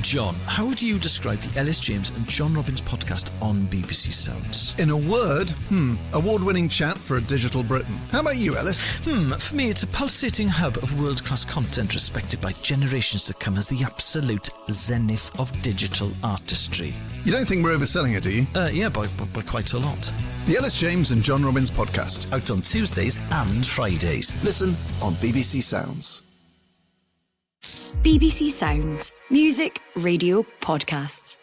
John, how would you describe the Ellis James and John Robbins podcast on BBC Sounds? In a word, award-winning chat for a digital Britain. How about you, Ellis? For me, it's a pulsating hub of world-class content respected by generations to come as the absolute zenith of digital artistry. You don't think we're overselling it, do you? Yeah, by quite a lot. The Ellis James and John Robbins podcast. Out on Tuesdays and Fridays. Listen on BBC Sounds. BBC Sounds. Music, radio, podcasts.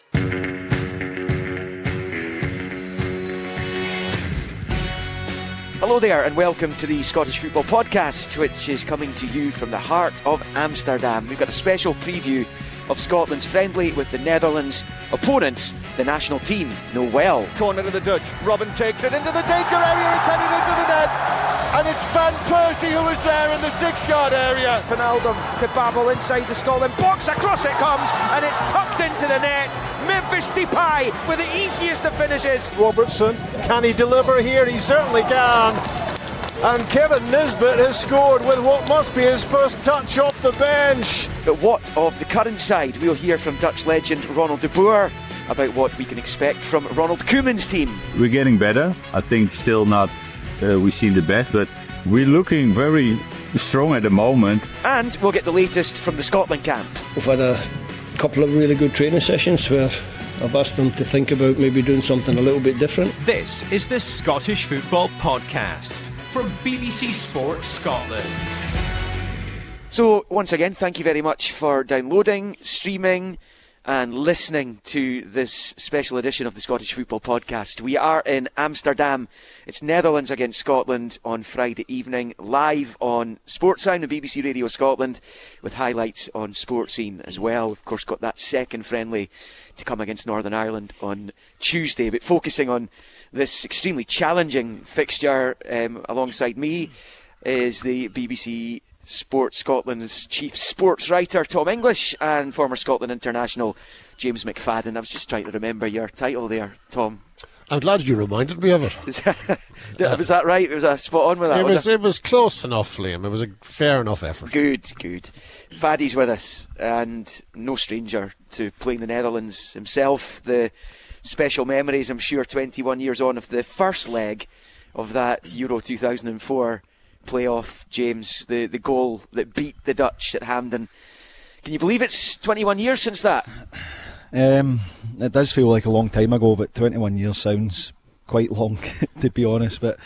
Hello there and welcome to the Scottish Football Podcast, which is coming to you from the heart of Amsterdam. We've got a special preview of Scotland's friendly with the Netherlands. Opponents, the national team, know well. Corner to the Dutch. Robin takes it into the danger area. It's headed into the net. And it's Van Persie who is there in the 6-yard area. Ronaldo to Babel inside the Scotland box. Across it comes and it's tucked into the net. Memphis Depay with the easiest of finishes. Robertson, can he deliver here? He certainly can. And Kevin Nisbet has scored with what must be his first touch off the bench. But what of the current side? We'll hear from Dutch legend Ronald de Boer about what we can expect from Ronald Koeman's team. We're getting better. I think still not we've seen the best, but we're looking very strong at the moment. And we'll get the latest from the Scotland camp. We've had a couple of really good training sessions where I've asked them to think about maybe doing something a little bit different. This is the Scottish Football Podcast from BBC Sports Scotland. So once again, thank you very much for downloading, streaming and listening to this special edition of the Scottish Football Podcast. We are in Amsterdam. It's Netherlands against Scotland on Friday evening, live on Sports Sound and BBC Radio Scotland, with highlights on Sports Scene as well. We've of course got that second friendly to come against Northern Ireland on Tuesday, but focusing on this extremely challenging fixture, alongside me is the BBC Sports Scotland's chief sports writer Tom English and former Scotland international James McFadden. I was just trying to remember your title there, Tom. I'm glad you reminded me of it. Was that right? Was I spot on with that? It was close enough, Liam. It was a fair enough effort. Good. Faddy's with us, and no stranger to playing the Netherlands himself. The special memories, I'm sure, 21 years on, of the first leg of that Euro 2004 playoff, James, the goal that beat the Dutch at Hampden. Can you believe it's 21 years since that? It does feel like a long time ago, but 21 years sounds quite long to be honest. But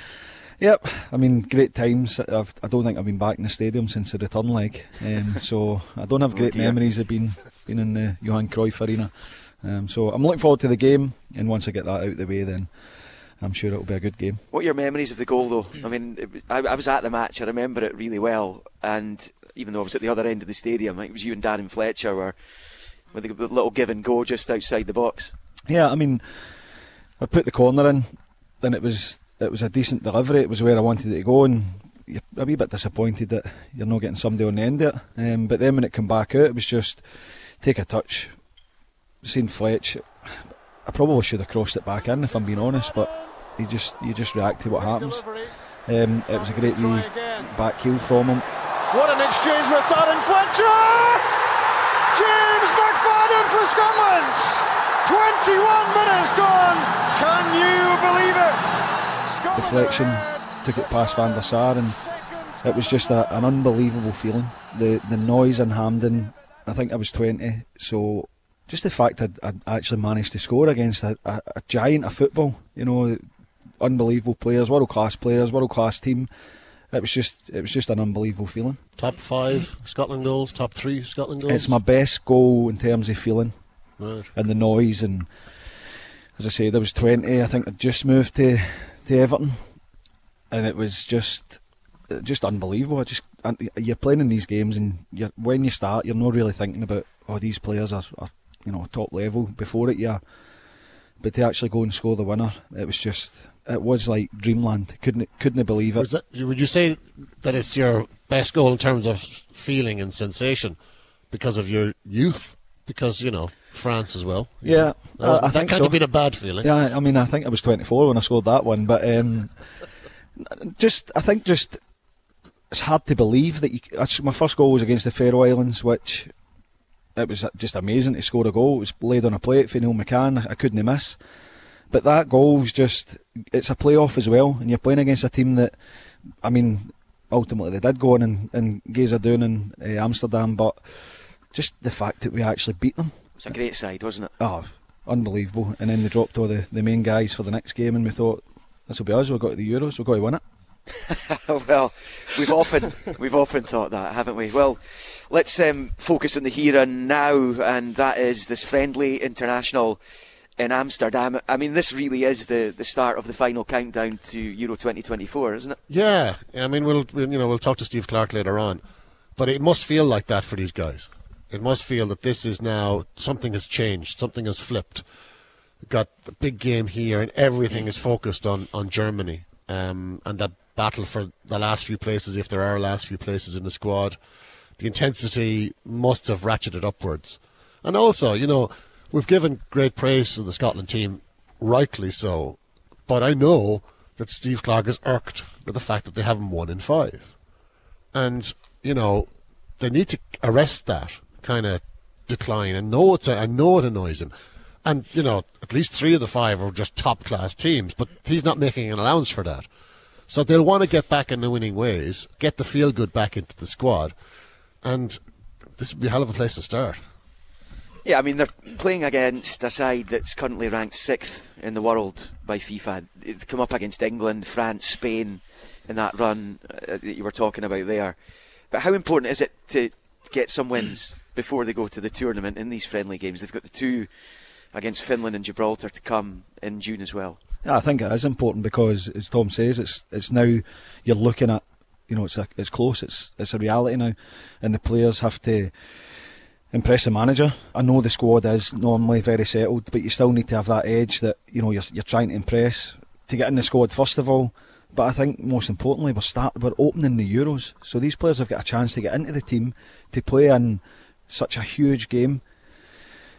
yep, I mean, great times. I don't think I've been back in the stadium since the return leg, so I don't have great memories of being in the Johan Cruyff Arena. So I'm looking forward to the game, and once I get that out of the way, then I'm sure it'll be a good game. What are your memories of the goal, though? I mean, I was at the match. I remember it really well. And even though I was at the other end of the stadium, I think it was you and Darren Fletcher were with a little give and go just outside the box. Yeah, I mean, I put the corner in, then it was a decent delivery. It was where I wanted it to go, and you're a wee bit disappointed that you're not getting somebody on the end of it. But then when it came back out, it was just take a touch. Seeing Fletch, I probably should have crossed it back in, if I'm being honest, but you just react to what happens. It was a great wee back heel from him. What an exchange with Darren Fletcher! James McFadden for Scotland! 21 minutes gone! Can you believe it? Deflection, took it past Van der Sar, and it was just an unbelievable feeling. The noise in Hampden, I think I was 20, so just the fact that I'd actually managed to score against a giant of football, unbelievable players, world class team. It was just an unbelievable feeling. Top 5 Scotland goals, top 3 Scotland goals. It's my best goal in terms of feeling, right. And the noise. And as I said, I was 20. I think I'd just moved to Everton, and it was just unbelievable. You're playing in these games, and when you start, you're not really thinking about these players are top level before it, yeah. But to actually go and score the winner, it was like dreamland. Couldn't believe it. Would you say that it's your best goal in terms of feeling and sensation because of your youth? Because, France as well. Yeah. I think can't so. have been a bad feeling. Yeah, I mean, I think I was 24 when I scored that one. But I think it's hard to believe that my first goal was against the Faroe Islands, which it was just amazing to score a goal. It was laid on a plate for Neil McCann. I couldn't miss. But that goal's just, it's a playoff as well, and you're playing against a team that, I mean, ultimately they did go on and gaze a down in Amsterdam, but just the fact that we actually beat them. It's a great side, wasn't it? Oh, unbelievable. And then they dropped all the main guys for the next game, and we thought, this will be us, we've got to the Euros, we've got to win it. Well, we've often thought that, haven't we? Well, let's focus on the here and now, and that is this friendly international in Amsterdam. I mean, this really is the start of the final countdown to Euro 2024, isn't it? Yeah, I mean, we'll talk to Steve Clarke later on, but it must feel like that for these guys. It must feel that this is now, something has changed, something has flipped. We've got a big game here, and everything is focused on Germany, and that battle for the last few places, if there are last few places in the squad. The intensity must have ratcheted upwards. And also, we've given great praise to the Scotland team, rightly so, but I know that Steve Clarke is irked with the fact that they haven't won in 5. And, they need to arrest that kind of decline. I know it annoys him. And, at least 3 of the 5 are just top-class teams, but he's not making an allowance for that. So they'll want to get back in the winning ways, get the feel-good back into the squad, and this would be a hell of a place to start. Yeah, I mean, they're playing against a side that's currently ranked 6th in the world by FIFA. They've come up against England, France, Spain in that run that you were talking about there. But how important is it to get some wins before they go to the tournament in these friendly games? They've got the 2 against Finland and Gibraltar to come in June as well. Yeah, I think it is important because, as Tom says, it's now you're looking at, it's close, it's a reality now, and the players have to impress the manager. I know the squad is normally very settled, but you still need to have that edge that you're trying to impress to get in the squad first of all. But I think most importantly, we're opening the Euros, so these players have got a chance to get into the team to play in such a huge game.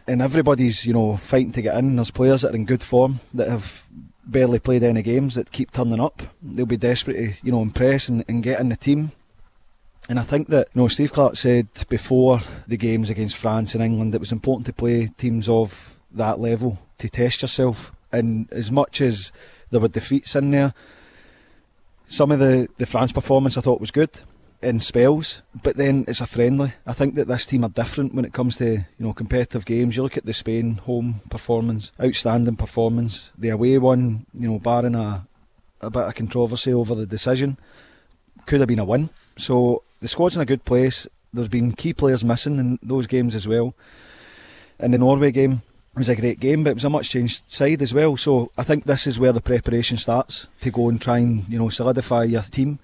And everybody's, fighting to get in. There's players that are in good form that have barely played any games that keep turning up. They'll be desperate to, impress and get in the team. And I think that, Steve Clarke said before the games against France and England, it was important to play teams of that level to test yourself. And as much as there were defeats in there, some of the France performance I thought was good in spells, but then it's a friendly. I think that this team are different when it comes to competitive games. You look at the Spain home performance, outstanding performance. The away one, barring a bit of controversy over the decision, could have been a win. So the squad's in a good place. There's been key players missing in those games as well. And the Norway game was a great game, but it was a much changed side as well. So I think this is where the preparation starts to go and try and solidify your team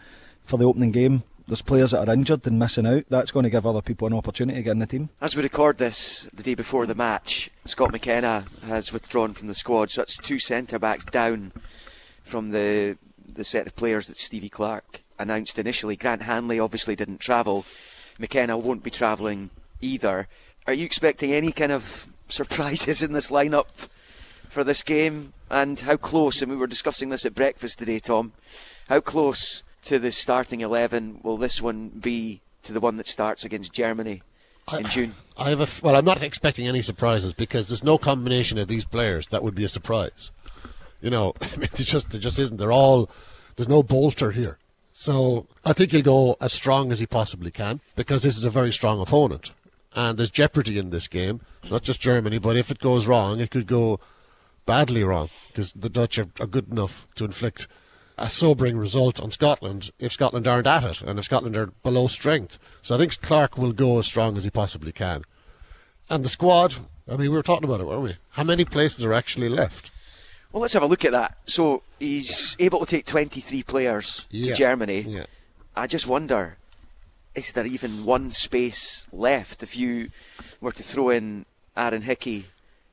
for the opening game. There's players that are injured and missing out. That's going to give other people an opportunity to get in the team. As we record this the day before the match, Scott McKenna has withdrawn from the squad, so that's 2 centre-backs down from the set of players that Stevie Clarke announced initially. Grant Hanley obviously didn't travel. McKenna won't be travelling either. Are you expecting any kind of surprises in this lineup for this game? And how close, and we were discussing this at breakfast today, Tom, how close to the starting 11 will this one be to the one that starts against Germany in June? I'm not expecting any surprises because there's no combination of these players that would be a surprise. There just isn't. There's no bolter here. So I think he'll go as strong as he possibly can because this is a very strong opponent. And there's jeopardy in this game, not just Germany, but if it goes wrong, it could go badly wrong because the Dutch are good enough to inflict a sobering result on Scotland if Scotland aren't at it and if Scotland are below strength. So I think Clarke will go as strong as he possibly can. And the squad, we were talking about it, weren't we? How many places are actually left? Well, let's have a look at that. So he's able to take 23 players to Germany. Yeah. I just wonder, is there even one space left if you were to throw in Aaron Hickey,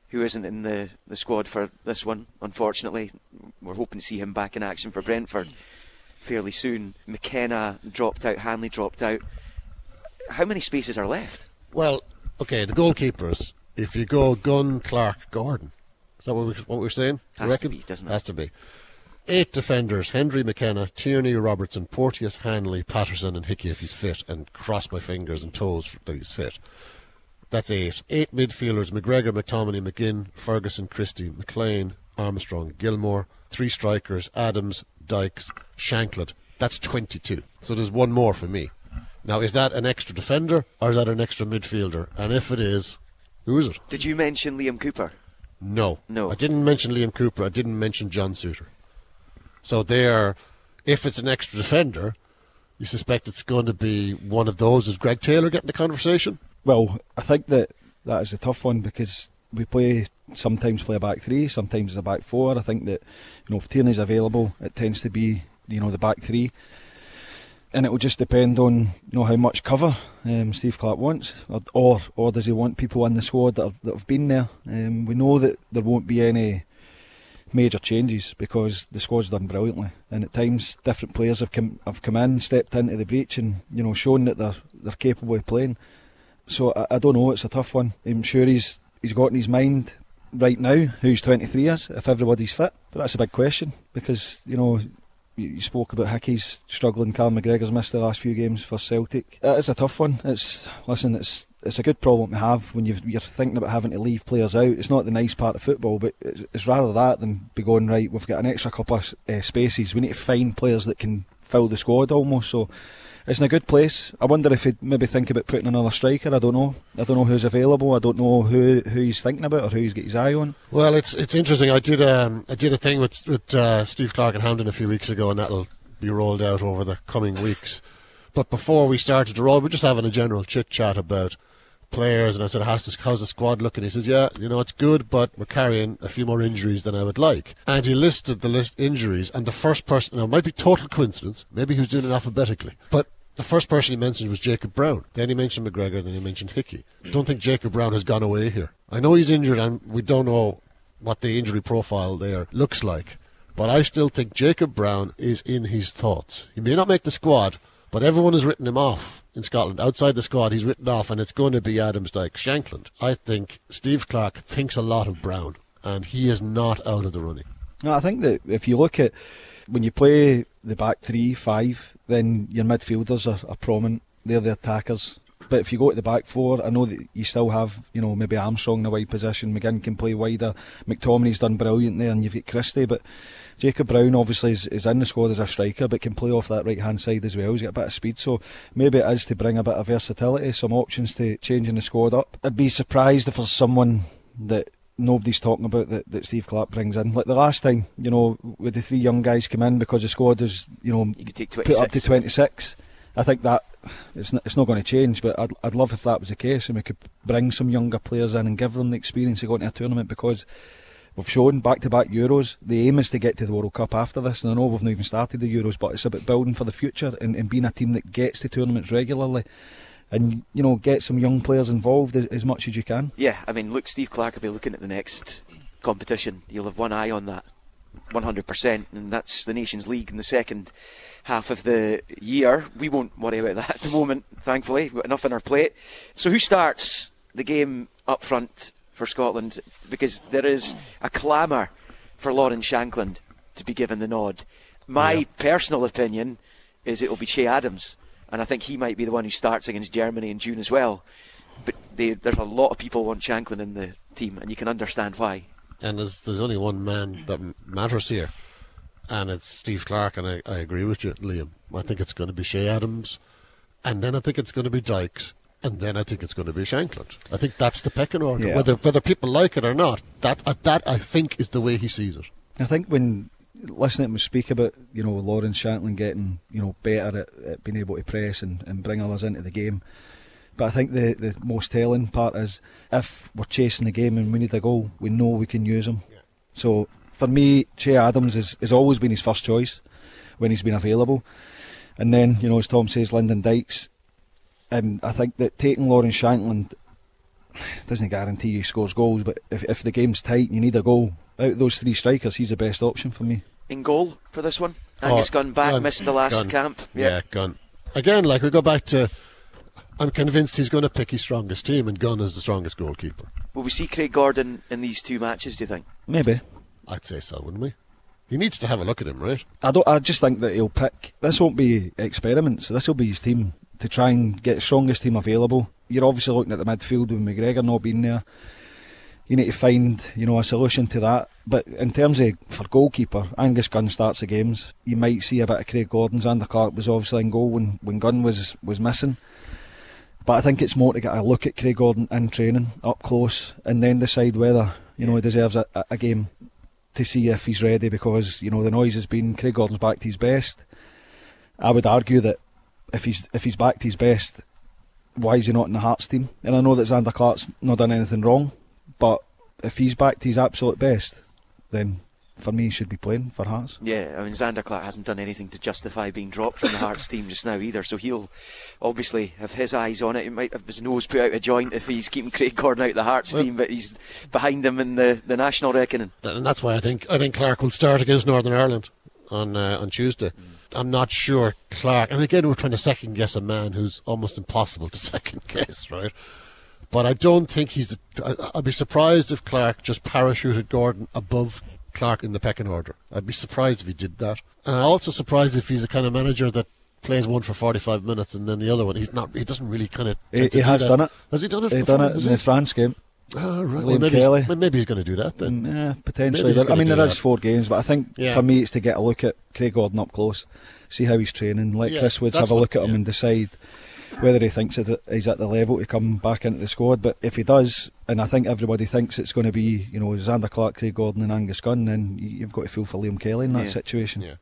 who isn't in the squad for this one, unfortunately. We're hoping to see him back in action for Brentford fairly soon. McKenna dropped out, Hanley dropped out. How many spaces are left? Well, okay, the goalkeepers, if you go Gunn, Clarke, Gordon, is that what we're saying? Has to be, doesn't it? Has to be. 8 defenders, Hendry, McKenna, Tierney, Robertson, Porteous, Hanley, Patterson and Hickey if he's fit, and cross my fingers and toes that he's fit. That's 8. 8 midfielders: McGregor, McTominay, McGinn, Ferguson, Christie, McLean, Armstrong, Gilmour. 3 strikers: Adams, Dykes, Shankland. That's 22. So there's one more for me. Now, is that an extra defender or is that an extra midfielder? And if it is, who is it? Did you mention Liam Cooper? No. No. I didn't mention Liam Cooper. I didn't mention John Suter. So there, if it's an extra defender, you suspect it's going to be one of those. Is Greg Taylor getting the conversation? Well, I think that is a tough one because we sometimes play a back 3, sometimes it's a back 4. I think that, if Tierney's available, it tends to be, the back 3. And it will just depend on, how much cover Steve Clarke wants, or does he want people in the squad that have been there. We know that there won't be any major changes because the squad's done brilliantly, and at times different players have come in, stepped into the breach, and shown that they're capable of playing. So I don't know, it's a tough one. I'm sure he's got in his mind right now who's 23 is, if everybody's fit. But that's a big question because you spoke about Hickey's struggling. Callum McGregor's missed the last few games for Celtic. It is a tough one. It's a good problem to have when you're thinking about having to leave players out. It's not the nice part of football, but it's rather that than be going, right, we've got an extra couple of spaces. We need to find players that can fill the squad almost. So it's in a good place. I wonder if he'd maybe think about putting another striker. I don't know who's available. I don't know who he's thinking about or who he's got his eye on. Well, it's interesting. I did a thing with Steve Clarke and Hampden a few weeks ago, and that'll be rolled out over the coming weeks. But before we started to roll, we're just having a general chit chat about players, and I said, how's the squad looking? He says, yeah, it's good, but we're carrying a few more injuries than I would like. And he listed the injuries, and the first person, now it might be total coincidence, maybe he was doing it alphabetically, but the first person he mentioned was Jacob Brown. Then he mentioned McGregor, then he mentioned Hickey. I don't think Jacob Brown has gone away here. I know he's injured, and we don't know what the injury profile there looks like, but I still think Jacob Brown is in his thoughts. He may not make the squad, but everyone has written him off in Scotland. Outside the squad, he's written off, and it's going to be Adams, Dykes, Shankland. I think Steve Clarke thinks a lot of Brown, and he is not out of the running. No, I think that if you look at when you play the back 3, 5, then your midfielders are prominent. They're the attackers. But if you go to the back 4, I know that you still have, maybe Armstrong in a wide position. McGinn can play wider. McTominay's done brilliant there, and you've got Christie. But Jacob Brown obviously is in the squad as a striker, but can play off that right hand side as well. He's got a bit of speed, so maybe it is to bring a bit of versatility, some options to changing the squad up. I'd be surprised if there's someone that nobody's talking about that Steve Clarke brings in. Like the last time, with the 3 young guys come in because the squad is, you could take 26. Put up to 26. I think that it's not going to change, but I'd love if that was the case and we could bring some younger players in and give them the experience of going to a tournament, because we've shown back-to-back Euros. The aim is to get to the World Cup after this, and I know we've not even started the Euros, but it's about building for the future and being a team that gets to tournaments regularly and get some young players involved as much as you can. Yeah, I mean, look, Steve Clarke will be looking at the next competition. You'll have one eye on that 100%, and that's the Nations League in the second half of the year. We won't worry about that at the moment, thankfully. We've got enough on our plate. So who starts the game up front for Scotland? Because there is a clamour for Lawrence Shankland to be given the nod. My personal opinion is it'll be Che Adams, and I think he might be the one who starts against Germany in June as well. But there's a lot of people want Shankland in the team, and you can understand why. And there's only one man that matters here, and it's Steve Clarke, and I agree with you, Liam. I think it's going to be Che Adams, and then I think it's going to be Dykes, and then I think it's going to be Shankland. I think that's the pecking order. Yeah. Whether people like it or not, that I think is the way he sees it. I think when listening to him speak about Lawrence Shankland getting better at being able to press and bring others into the game, but I think the most telling part is if we're chasing the game and we need a goal, we know we can use him. Yeah. So for me, Che Adams has always been his first choice when he's been available, and then as Tom says, Lyndon Dykes. And I think that taking Lawrence Shankland doesn't guarantee he scores goals, but if the game's tight and you need a goal, out of those 3 strikers, he's the best option for me. In goal for this one? Angus Gunn back, missed the last camp. Yeah, Gunn. Again, we go back to, I'm convinced he's going to pick his strongest team, and Gunn is the strongest goalkeeper. Will we see Craig Gordon in these 2 matches, do you think? Maybe. I'd say so, wouldn't we? He needs to have a look at him, right? I just think that he'll pick, this won't be experiments, this will be his team, to try and get the strongest team available you're obviously looking at the midfield with McGregor not being there. You need to find, a solution to that. But in terms of for goalkeeper, Angus Gunn starts the games. You might see a bit of Craig Gordon. Xander Clarke was obviously in goal when Gunn was missing. But I think it's more to get a look at Craig Gordon in training up close, and then decide whether he deserves a game to see if he's ready. Because the noise has been Craig Gordon's back to his best. I would argue that if he's back to his best, why is he not in the Hearts team? And I know that Xander Clarke's not done anything wrong. But if he's back to his absolute best, then for me he should be playing for Hearts. Yeah, I mean, Xander Clarke hasn't done anything to justify being dropped from the Hearts team just now either, so he'll obviously have his eyes on it. He might have his nose put out of joint if he's keeping Craig Gordon out of the Hearts team, but he's behind him in the national reckoning. And that's why I think Clarke will start against Northern Ireland on Tuesday. I'm not sure Clarke, and again we're trying to second guess a man who's almost impossible to second guess, right? But I don't think I'd be surprised if Clarke just parachuted Gordon above Clarke in the pecking order. I'd be surprised if he did that. And I'm also surprised if he's the kind of manager that plays one for 45 minutes and then the other one. He doesn't really kind of... He has done it. Has he done it? He's done it in the France game. Oh, right. Well, maybe he's going to do that then. Yeah, potentially. There is 4 games, but I think for me it's to get a look at Craig Gordon up close, see how he's training, let Chris Woods have a look at him and decide whether he thinks he's at the level to come back into the squad. But if he does, and I think everybody thinks it's going to be Xander Clarke, Craig Gordon and Angus Gunn, then you've got to feel for Liam Kelly in that situation. Yeah.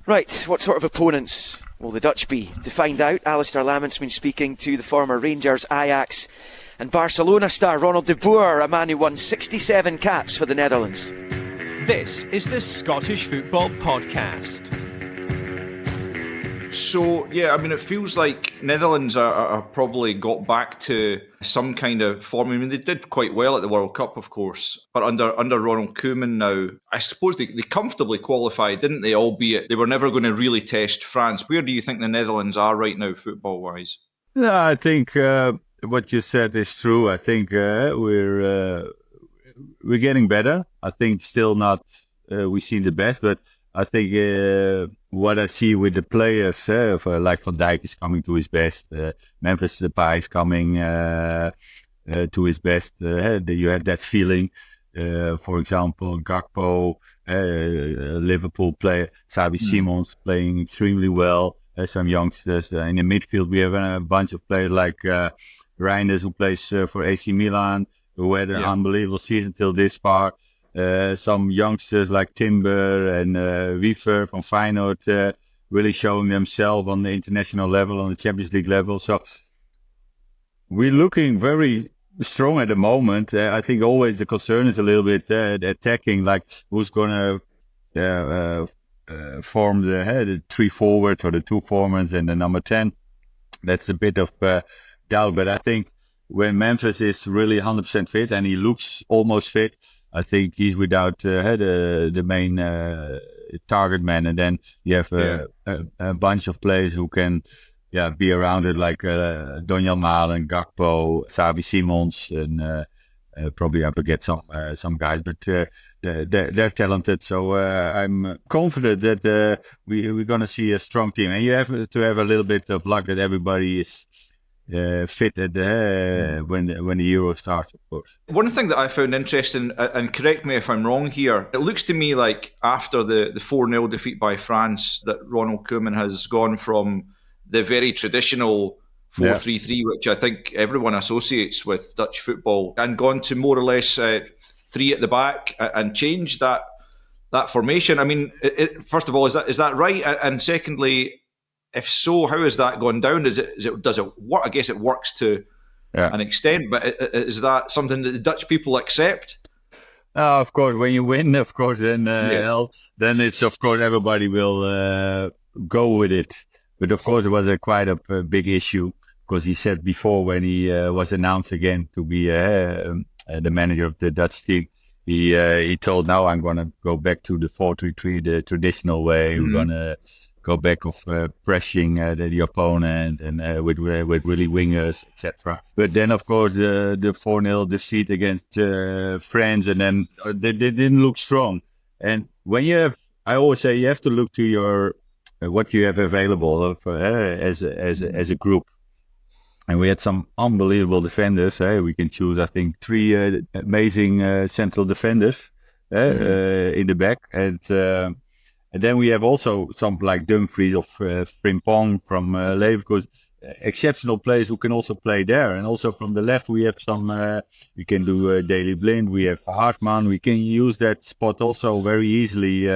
Right, what sort of opponents will the Dutch be? To find out, Alistair Lamont's been speaking to the former Rangers, Ajax and Barcelona star Ronald de Boer, a man who won 67 caps for the Netherlands. This is the Scottish Football Podcast. So, yeah, I mean, it feels like Netherlands are probably got back to some kind of form. I mean, they did quite well at the World Cup, of course, but under Ronald Koeman now, I suppose they comfortably qualified, didn't they? Albeit they were never going to really test France. Where do you think the Netherlands are right now, football-wise? No, I think what you said is true. I think we're getting better. I think still not we've seen the best, but I think what I see with the players, like Van Dijk is coming to his best, Memphis Depay is coming to his best. You had that feeling. For example, Gakpo, Liverpool player, Xavi Simons playing extremely well. Some youngsters in the midfield. We have a bunch of players like Reinders, who plays for AC Milan, who had an unbelievable season till this far. Some youngsters like Timber and Wiever from Feyenoord really showing themselves on the international level, on the Champions League level. So we're looking very strong at the moment. I think always the concern is a little bit the attacking, like who's going to form the 3 forwards or the 2 forwards and the number 10. That's a bit of doubt, but I think when Memphis is really 100% fit and he looks almost fit, I think he's without the main target man, and then you have a bunch of players who can be around it, like Donyell Malen, Gakpo, Xavi Simons, and probably I forget some guys, but they're talented. So I'm confident that we're going to see a strong team, and you have to have a little bit of luck that everybody is fit at when the Euro starts, of course. One thing that I found interesting, and correct me if I'm wrong here, it looks to me like after the 4-0 defeat by France that Ronald Koeman has gone from the very traditional 4-3-3, which I think everyone associates with Dutch football, and gone to more or less 3 at the back and changed that formation. I mean, first of all, is that right? And secondly, if so, how has that gone down? Does it work? I guess it works to an extent, but is that something that the Dutch people accept? Of course, when you win, of course, then it's, of course, everybody will go with it. But of course, it was quite a big issue, because he said before, when he was announced again to be the manager of the Dutch team, he told, now I'm going to go back to the 4-3-3, the traditional way. Mm-hmm. We're going to go back of pressing the opponent and with really wingers, etc. But then, of course, the 4-0 defeat against France, and then they didn't look strong. And when you have, I always say, you have to look to your what you have available as a group. And we had some unbelievable defenders. We can choose, I think, 3 amazing central defenders in the back. And then we have also some like Dumfries or Frimpong from Leverkusen. Exceptional players who can also play there. And also from the left, we have some, we can do Daley Blind, we have Hartman. We can use that spot also very easily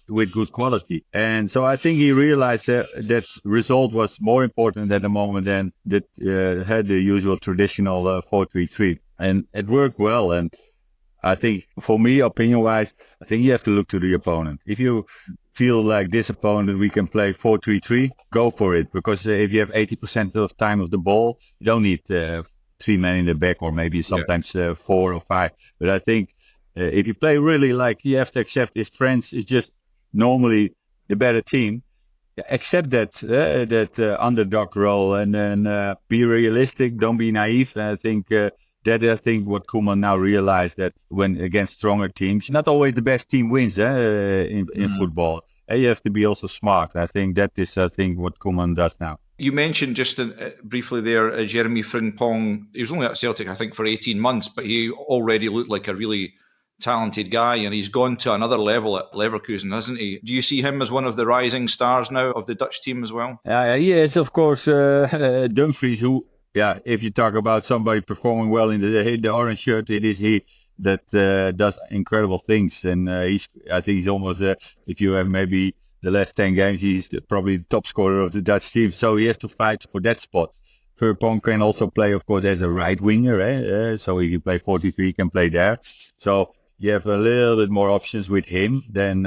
with good quality. And so I think he realized that result was more important at the moment than that had the usual traditional 4-3-3. And it worked well. And I think for me, opinion-wise, I think you have to look to the opponent. If you feel like this opponent, we can play 4-3-3, go for it. Because if you have 80% of the time of the ball, you don't need 3 men in the back or maybe sometimes 4 or 5. But I think if you play really like you have to accept his friends, it's just normally the better team. Accept that underdog role and then be realistic, don't be naive. And I think what Koeman now realized, that when against stronger teams, not always the best team wins in football. You have to be also smart. I think that is what Koeman does now. You mentioned just briefly there, Jeremy Frimpong. He was only at Celtic, I think, for 18 months, but he already looked like a really talented guy, and he's gone to another level at Leverkusen, hasn't he? Do you see him as one of the rising stars now of the Dutch team as well? Yes, of course. Dumfries, who, if you talk about somebody performing well in the orange shirt, it is he that does incredible things. And I think he's almost, if you have maybe the last 10 games, he's probably the top scorer of the Dutch team. So he has to fight for that spot. Frimpong can also play, of course, as a right winger. So if you play 43, he can play there. So you have a little bit more options with him than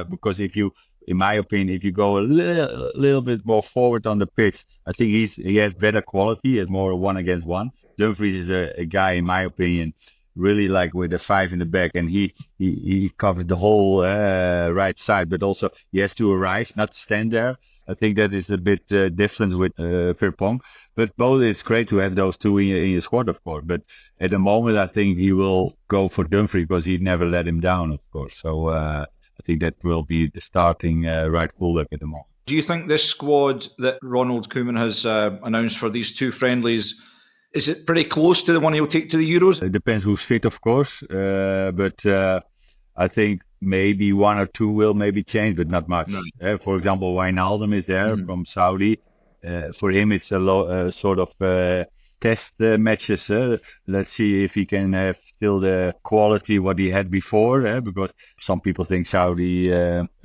because if you, in my opinion, if you go a little bit more forward on the pitch, I think he has better quality. He has more 1-against-1. Dumfries is a guy, in my opinion, really like with a 5 in the back, and he covers the whole right side, but also he has to arrive, not stand there. I think that is a bit different with Frimpong. But both, it's great to have those two in your squad, of course. But at the moment, I think he will go for Dumfries because he never let him down, of course. So I think that will be the starting right fullback at the moment. Do you think this squad that Ronald Koeman has announced for these 2 friendlies, is it pretty close to the one he'll take to the Euros? It depends who's fit, of course. But I think maybe 1 or 2 will maybe change, but not much. No. For example, Wijnaldum is there from Saudi. For him, it's a sort of test matches. Let's see if he can have still the quality what he had before. Because some people think Saudi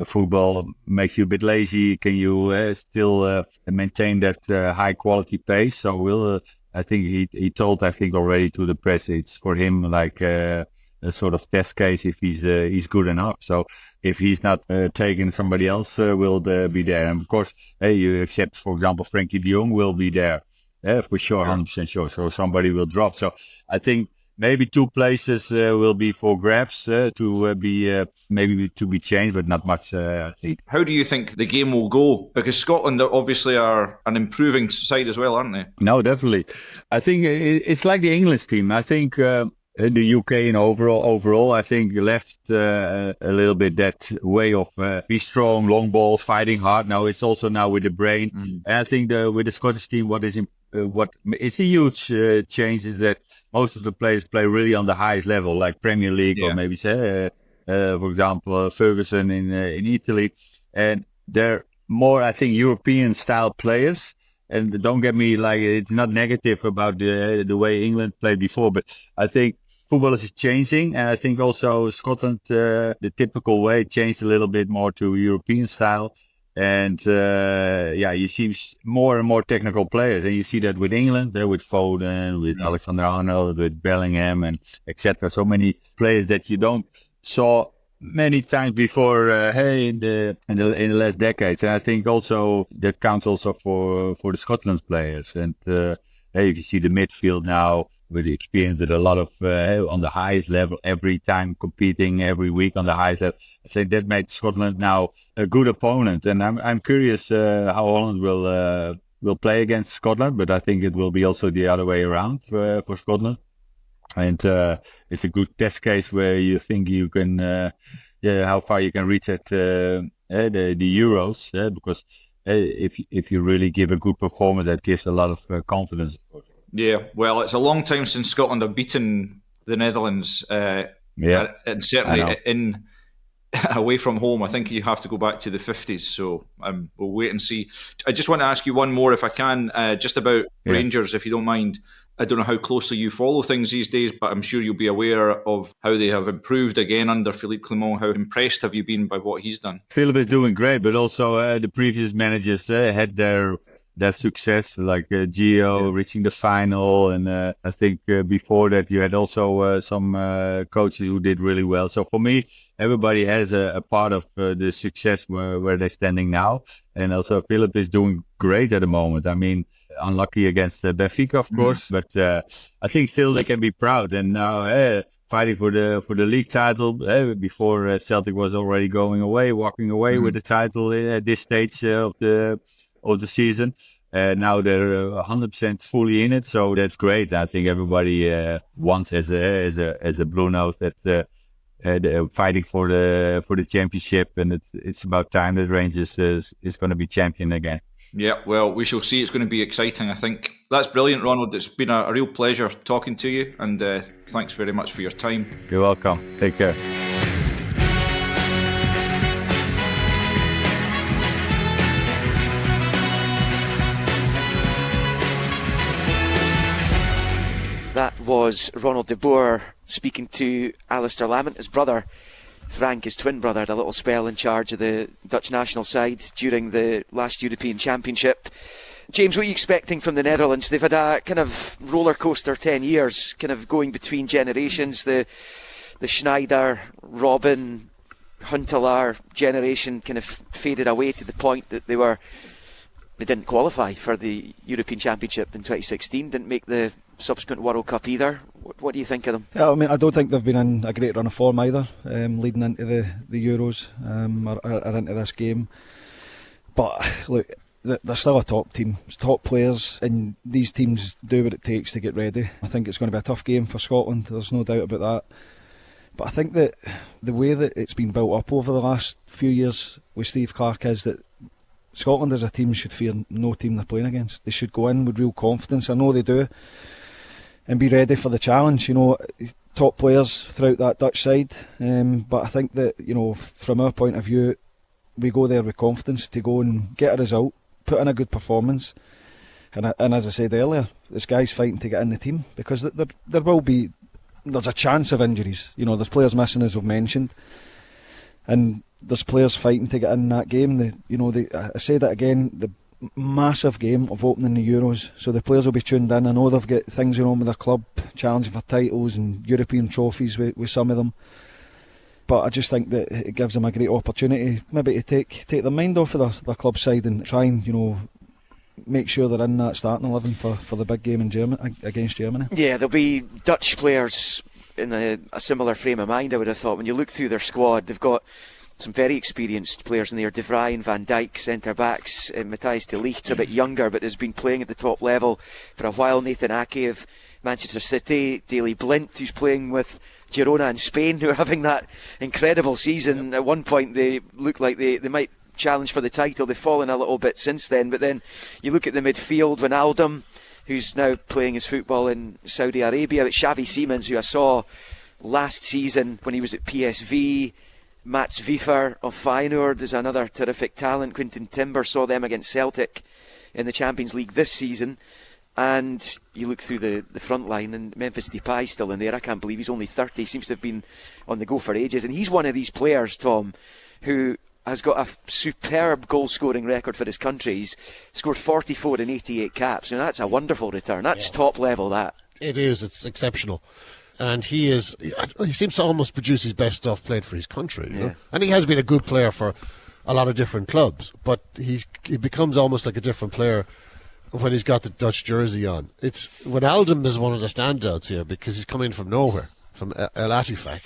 football makes you a bit lazy. Can you still maintain that high quality pace? So I think he told, already to the press, it's for him like a sort of test case if he's good enough. So if he's not taken, somebody else will be there. And of course, you accept, for example, Frankie de Jong will be there. For sure, 100% sure. So somebody will drop. So I think maybe 2 places will be for grabs to be changed, but not much. I think. How do you think the game will go? Because Scotland obviously are an improving side as well, aren't they? No, definitely. I think it's like the English team. I think the UK and overall, I think left a little bit that way of be strong, long balls, fighting hard. Now it's also now with the brain. And I think with the Scottish team, what it's a huge change is that most of the players play really on the highest level, like Premier League or maybe say, for example, Ferguson in Italy, and they're more, I think, European style players. And don't get me like it's not negative about the way England played before, but I think football is changing, and I think also Scotland, the typical way, changed a little bit more to European style. And you see more and more technical players, and you see that with England, there with Foden, with Alexander-Arnold, with Bellingham, and etc. So many players that you don't saw many times before. In the last decades, and I think also that counts also for the Scotland players. And you can see the midfield now with the experience, with a lot of on the highest level every time, competing every week on the highest level. I think that made Scotland now a good opponent, and I'm curious how Holland will play against Scotland, but I think it will be also the other way around for Scotland. And it's a good test case where you think you can how far you can reach at the Euros, because if you really give a good performance, that gives a lot of confidence. Yeah, well, it's a long time since Scotland have beaten the Netherlands. And certainly away from home, I think you have to go back to the 50s. So we'll wait and see. I just want to ask you one more, if I can, just about Rangers, if you don't mind. I don't know how closely you follow things these days, but I'm sure you'll be aware of how they have improved again under Philippe Clement. How impressed have you been by what he's done? Philippe is doing great, but also the previous managers had their success, like Gio reaching the final, and I think before that you had also some coaches who did really well. So for me, everybody has a part of the success where they're standing now, and also Philippe is doing great at the moment. I mean, unlucky against Benfica, of course, but I think still they can be proud. And now fighting for the league title. Before Celtic was already walking away with the title at this stage of the season. Now they're 100% fully in it, so that's great. I think everybody wants as a Blue Note that they're fighting for the championship, and it's about time that Rangers is going to be champion again. Yeah, well, we shall see. It's going to be exciting, I think. That's brilliant, Ronald. It's been a real pleasure talking to you, and thanks very much for your time. You're welcome. Take care. That was Ronald de Boer speaking to Alistair Lamont, his brother. Frank, his twin brother, had a little spell in charge of the Dutch national side during the last European Championship. James, what are you expecting from the Netherlands? They've had a kind of roller coaster 10 years, kind of going between generations. The Schneider, Robben, Huntelaar generation kind of faded away to the point that they didn't qualify for the European Championship in 2016, didn't make the subsequent World Cup either. What do you think of them? Yeah, I mean, I don't think they've been in a great run of form either, leading into the Euros or into this game. But look, they're still a top team, it's top players, and these teams do what it takes to get ready. I think it's going to be a tough game for Scotland, there's no doubt about that. But I think that the way that it's been built up over the last few years with Steve Clarke is that Scotland as a team should fear no team they're playing against. They should go in with real confidence. I know they do, and be ready for the challenge. Top players throughout that Dutch side, but I think that from our point of view, we go there with confidence to go and get a result, put in a good performance, and as I said earlier, this guy's fighting to get in the team, because there's a chance of injuries. There's players missing, as we've mentioned, and there's players fighting to get in that game. I say that again, the massive game of opening the Euros, so the players will be tuned in. I know they've got things going on with their club, challenging for titles and European trophies with some of them, but I just think that it gives them a great opportunity maybe to take their mind off of their club side and try and make sure they're in that starting 11 for the big game in Germany against Germany. Yeah, there'll be Dutch players in a similar frame of mind, I would have thought. When you look through their squad, they've got some very experienced players in there. De Vrij, Van Dijk, centre-backs. Matthijs de Ligt's a bit younger, but has been playing at the top level for a while. Nathan Ake of Manchester City. Daley Blind, who's playing with Girona in Spain, who are having that incredible season. At one point, they looked like they might challenge for the title. They've fallen a little bit since then. But then you look at the midfield, Wijnaldum, who's now playing his football in Saudi Arabia. But Xavi Simons, who I saw last season when he was at PSV. Mats Wiefer of Feyenoord is another terrific talent. Quinten Timber, saw them against Celtic in the Champions League this season. And you look through the front line, and Memphis Depay still in there. I can't believe he's only 30. He seems to have been on the go for ages. And he's one of these players, Tom, who has got a superb goal-scoring record for his country. He's scored 44 in 88 caps. And that's a wonderful return. That's top level, that. It is. It's exceptional. And he seems to almost produce his best stuff played for his country. You know? And he has been a good player for a lot of different clubs, but he becomes almost like a different player when he's got the Dutch jersey on. Wijnaldum is one of the standouts here because he's coming from nowhere, from El Atifak.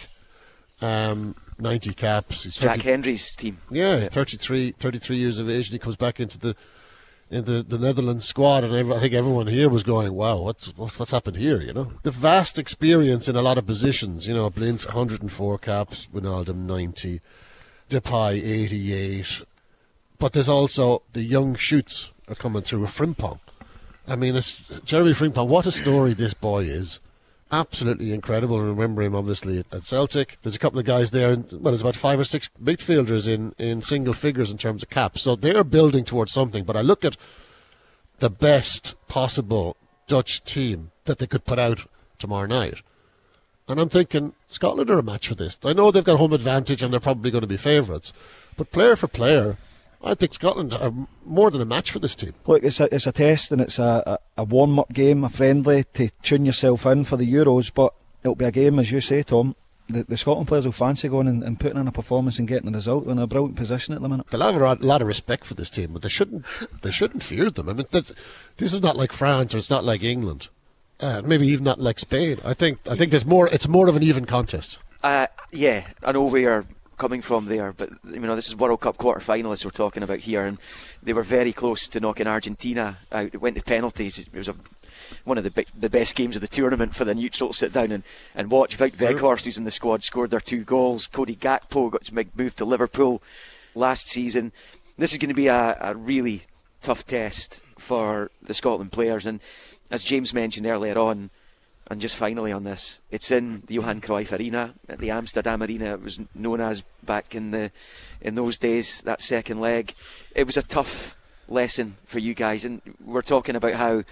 90 caps. He's Jack Henry's team. Yeah, he's 33 years of age, and he comes back into the Netherlands squad, and I think everyone here was going, wow, what's happened here, The vast experience in a lot of positions, Blind 104 caps, Wijnaldum 90, Depay 88, but there's also the young shoots are coming through with Frimpong. I mean, it's Jeremy Frimpong. What a story this boy is. Absolutely incredible. I remember him, obviously, at Celtic. There's a couple of guys there, and there's about 5 or 6 midfielders in single figures in terms of caps. So they're building towards something. But I look at the best possible Dutch team that they could put out tomorrow night, and I'm thinking Scotland are a match for this. I know they've got home advantage and they're probably going to be favourites, but player for player, I think Scotland are more than a match for this team. Look, it's a test, and it's a warm-up game, a friendly, to tune yourself in for the Euros, but it'll be a game, as you say, Tom. The Scotland players will fancy going and putting in a performance and getting a result. They're in a brilliant position at the minute. They'll have a lot of respect for this team, but they shouldn't fear them. I mean, this is not like France, or it's not like England, maybe even not like Spain. I think there's more. It's more of an even contest. Yeah, I know we are coming from there, but this is World Cup quarter-finalists we're talking about here, and they were very close to knocking Argentina out. It went to penalties. It was one of the best games of the tournament for the neutrals. Sit down and watch. Wout Weghorst, who's in the squad, scored their 2 goals. Cody Gakpo got his big move to Liverpool last season. This is going to be a really tough test for the Scotland players, and as James mentioned earlier on, and just finally on this, it's in the Johan Cruyff Arena, at the Amsterdam Arena, it was known as back in those days, that second leg. It was a tough lesson for you guys, and we're talking about how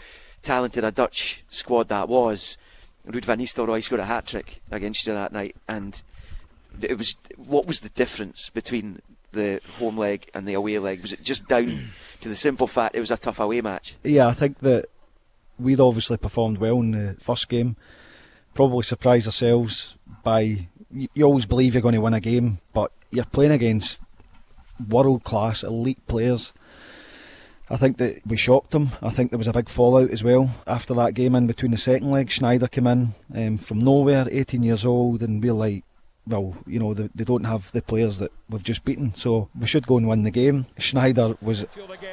talented a Dutch squad that was. Ruud van Nistelrooy scored a hat-trick against you that night, and what was the difference between the home leg and the away leg? Was it just down to the simple fact it was a tough away match? Yeah, I think that we'd obviously performed well in the first game. Probably surprised ourselves by... You always believe you're going to win a game, but you're playing against world-class elite players. I think that we shocked them. I think there was a big fallout as well after that game. In between the second leg, Schneider came in from nowhere, 18 years old, and we're like, well, they don't have the players that we've just beaten, so we should go and win the game. Schneider was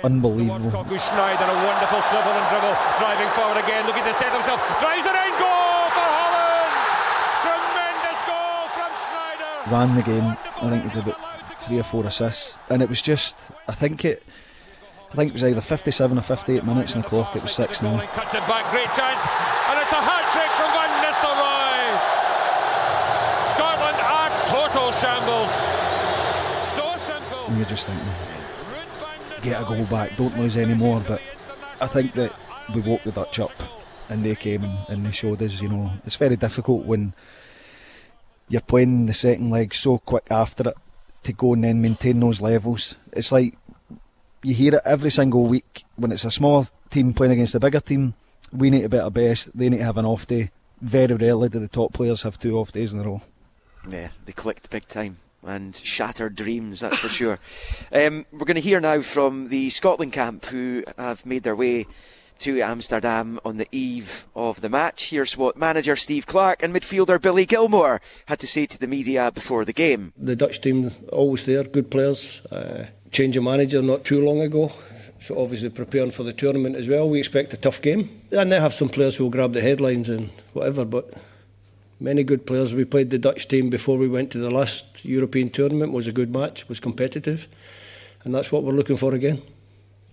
unbelievable. Schneider, a wonderful swivel and dribble, driving forward again, looking to set himself, drives it in, goal for Holland! Tremendous goal from Schneider! Ran the game. I think he did about 3 or 4 assists, and it was just, I think it was either 57 or 58 minutes in the clock. It was 6-0. Cuts it back, great chance, and it's a hat-trick from Van Nistelrooy. Scotland are total shambles. So simple. And you're just thinking, get a goal back, don't lose any more. But I think that we woke the Dutch up, and they came and they showed us, it's very difficult when you're playing the second leg so quick after it to go and then maintain those levels. It's like you hear it every single week when it's a small team playing against a bigger team. We need to be at our best, they need to have an off day. Very rarely do the top players have 2 off days in a row. Yeah, they clicked big time and shattered dreams, that's for sure. We're going to hear now from the Scotland camp, who have made their way to Amsterdam on the eve of the match. Here's what manager Steve Clarke and midfielder Billy Gilmour had to say to the media before the game. The Dutch team, always there, good players. Change of manager not too long ago, so obviously preparing for the tournament as well. We expect a tough game, and they have some players who will grab the headlines and whatever, but many good players. We played the Dutch team before we went to the last European tournament. It was a good match, was competitive, and that's what we're looking for again.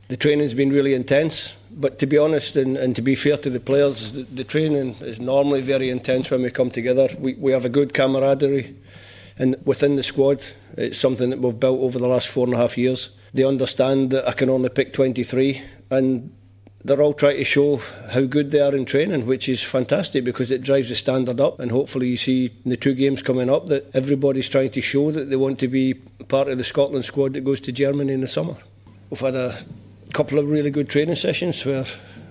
The training's been really intense, but to be honest and to be fair to the players, the training is normally very intense when we come together. We have a good camaraderie, and within the squad, it's something that we've built over the last 4.5 years. They understand that I can only pick 23, and they're all trying to show how good they are in training, which is fantastic because it drives the standard up, and hopefully you see in the 2 games coming up that everybody's trying to show that they want to be part of the Scotland squad that goes to Germany in the summer. We've had a couple of really good training sessions where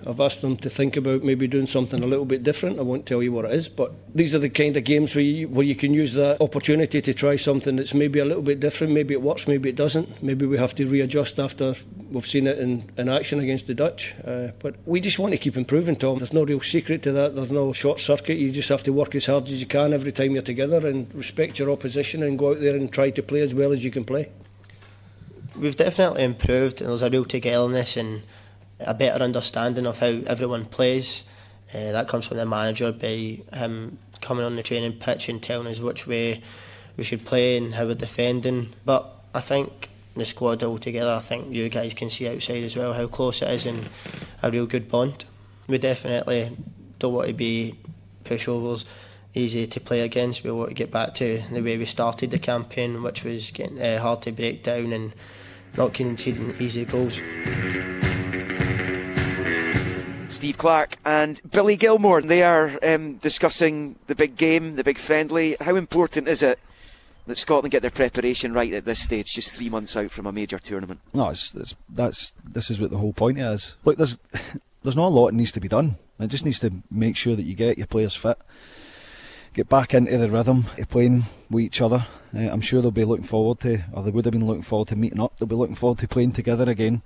I've asked them to think about maybe doing something a little bit different. I won't tell you what it is, but these are the kind of games where you can use that opportunity to try something that's maybe a little bit different. Maybe it works, maybe it doesn't. Maybe we have to readjust after we've seen it in action against the Dutch. But we just want to keep improving, Tom. There's no real secret to that. There's no short circuit. You just have to work as hard as you can every time you're together and respect your opposition and go out there and try to play as well as you can play. We've definitely improved, and there's a real togetherness and a better understanding of how everyone plays. That comes from the manager by him coming on the training pitch and telling us which way we should play and how we're defending. But I think the squad all together. I think you guys can see outside as well how close it is and a real good bond. We definitely don't want to be pushovers, easy to play against. We want to get back to the way we started the campaign, which was getting hard to break down and not conceding easy goals. Steve Clarke and Billy Gilmour, they are discussing the big game, the big friendly. How important is it that Scotland get their preparation right at this stage, just 3 months out from a major tournament? No, this is what the whole point is. Look, there's not a lot that needs to be done. It just needs to make sure that you get your players fit, get back into the rhythm of playing with each other. I'm sure they'll be looking forward to, or they would have been looking forward to meeting up. They'll be looking forward to playing together again,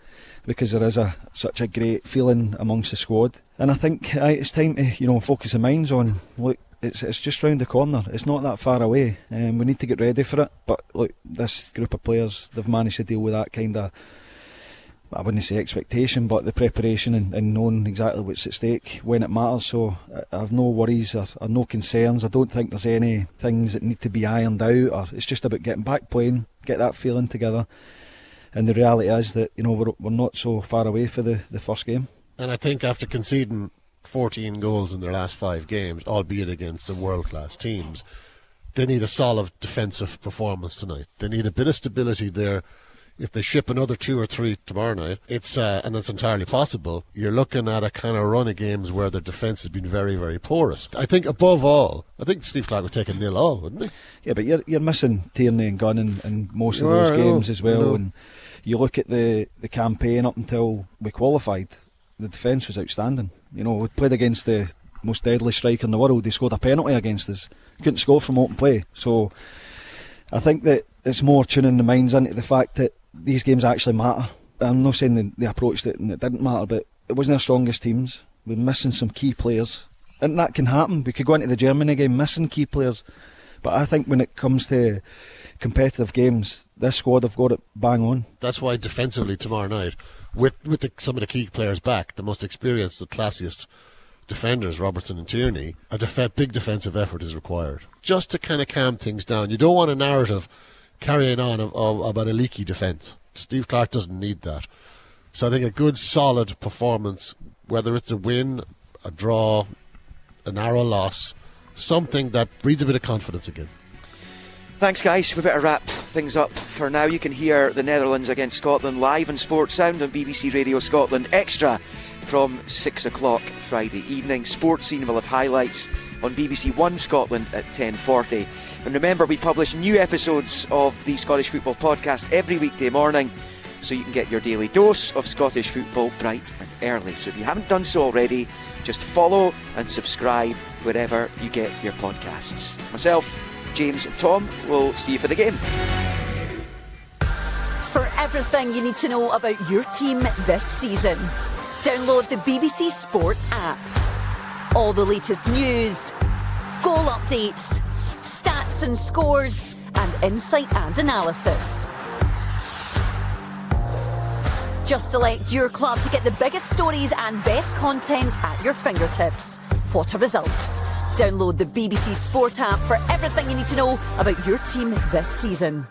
because there is such a great feeling amongst the squad. And I think it's time to focus the minds on, look, it's just round the corner. It's not that far away, and we need to get ready for it. But look, this group of players, they've managed to deal with that kind of, I wouldn't say expectation, but the preparation and knowing exactly what's at stake when it matters. So I have no worries or no concerns. I don't think there's any things that need to be ironed out, or it's just about getting back playing, get that feeling together. And the reality is that we're not so far away for the first game. And I think after conceding 14 goals in their last 5 games, albeit against the world-class teams, they need a solid defensive performance tonight. They need a bit of stability there. If they ship another 2 or 3 tomorrow night, and it's entirely possible, you're looking at a kind of run of games where their defence has been very, very porous. I think above all, Steve Clarke would take a 0-0, wouldn't he? Yeah, but you're missing Tierney and Gunn in most of those games as well. And you look at the campaign up until we qualified, the defence was outstanding. We played against the most deadly striker in the world. They scored a penalty against us. Couldn't score from open play. So I think that it's more tuning the minds into the fact that these games actually matter. I'm not saying they approached it and it didn't matter, but it wasn't our strongest teams. We're missing some key players, and that can happen. We could go into the Germany game missing key players, but I think when it comes to competitive games, this squad have got it bang on. That's why defensively tomorrow night, with some of the key players back, the most experienced, the classiest defenders, Robertson and Tierney, a big defensive effort is required, just to kind of calm things down. You don't want a narrative carrying on about a leaky defence. Steve Clarke doesn't need that. So I think a good solid performance, whether it's a win, a draw, a narrow loss, something that breeds a bit of confidence again. Thanks guys, we better wrap things up for now. You can hear the Netherlands against Scotland live on Sports Sound on BBC Radio Scotland Extra from 6 o'clock Friday evening. Sports Scene will have highlights on BBC One Scotland at 10:40. And remember, we publish new episodes of the Scottish Football Podcast every weekday morning, so you can get your daily dose of Scottish football bright and early. So if you haven't done so already, just follow and subscribe wherever you get your podcasts. Myself, James and Tom will see you for the game. For everything you need to know about your team this season, download the BBC Sport app. All the latest news, goal updates, stats and scores, and insight and analysis. Just select your club to get the biggest stories and best content at your fingertips. What a result. Download the BBC Sport app for everything you need to know about your team this season.